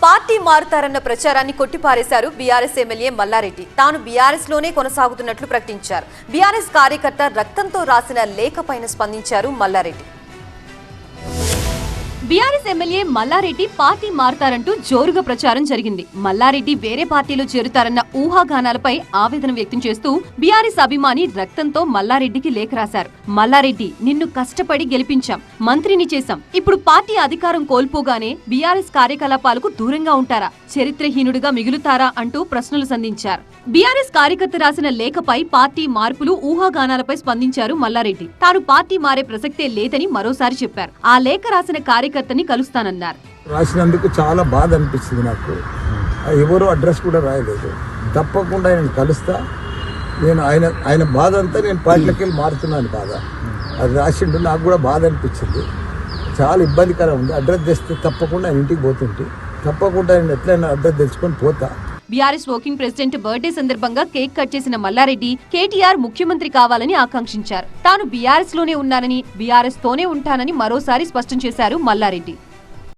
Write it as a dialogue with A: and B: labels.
A: Party మారుతారన్న ప్రచారాన్ని కొట్టిపారేశారు BRS MLA Mallareddy. తాను BRS లోనే కొనసాగుతున్నట్లు ప్రకటించారు. బీఆర్ఎస్ కార్యకర్త రక్తంతో రాసిన లేఖపైన స్పందించారు Malla Reddy.
B: BRS MLA Malla Reddy party మారుతారంటూ జోరుగా ప్రచారం జరిగింది. మల్లారెడ్డి వేరే పార్టీలో చేరుతారన్న ఊహాగానాలపై ఆవేదన వ్యక్తం చేస్తూ బీఆర్ఎస్ అభిమాని రక్తంతో మల్లారెడ్డికి లేఖ రాశారు. మల్లారెడ్డి, నిన్ను కష్టపడి గెలిపించాం, మంత్రిని చేశాం. ఇప్పుడు పార్టీ అధికారం కోల్పోగానే బీఆర్ఎస్ కార్యకలాపాలకు దూరంగా ఉంటారా, చరిత్రహీనుడిగా మిగులుతారా అంటూ ప్రశ్నలు సంధించారు. బీఆర్ఎస్ కార్యకర్త రాసిన లేఖపై పార్టీ మార్పులు ఊహాగానాలపై స్పందించారు మల్లారెడ్డి. తాను పార్టీ మారే ప్రసక్తే లేదని మరోసారి చెప్పారు. ఆ లేఖ రాసిన కార్యకర్తని కలుస్తానన్నారు.
C: రాసినందుకు చాలా బాధ అనిపించింది నాకు. ఎవరో అడ్రస్ కూడా రాయలేదు. తప్పకుండా నేను కలుస్తా. నేను ఆయన బాధ అంతా నేను పార్టీలోకి వెళ్ళి మారుతున్నాను బాధ. అది రాసిండు. నాకు కూడా బాధ అనిపించింది. చాలా ఇబ్బందికరం ఉంది. అడ్రస్ తెస్తే తప్పకుండా ఆయన ఇంటికి పోతుంటే తప్పకుండా నేను ఎట్లయినా అడ్రస్ తెచ్చుకొని పోతా.
B: బీఆర్ఎస్ వర్కింగ్ ప్రెసిడెంట్ బర్త్డే సందర్భంగా కేక్ కట్ చేసిన మల్లారెడ్డి కేటీఆర్ ముఖ్యమంత్రి కావాలని ఆకాంక్షించారు. తాను బీఆర్ఎస్ లోనే ఉన్నానని, బీఆర్ఎస్ తోనే ఉంటానని మరోసారి స్పష్టం చేశారు మల్లారెడ్డి.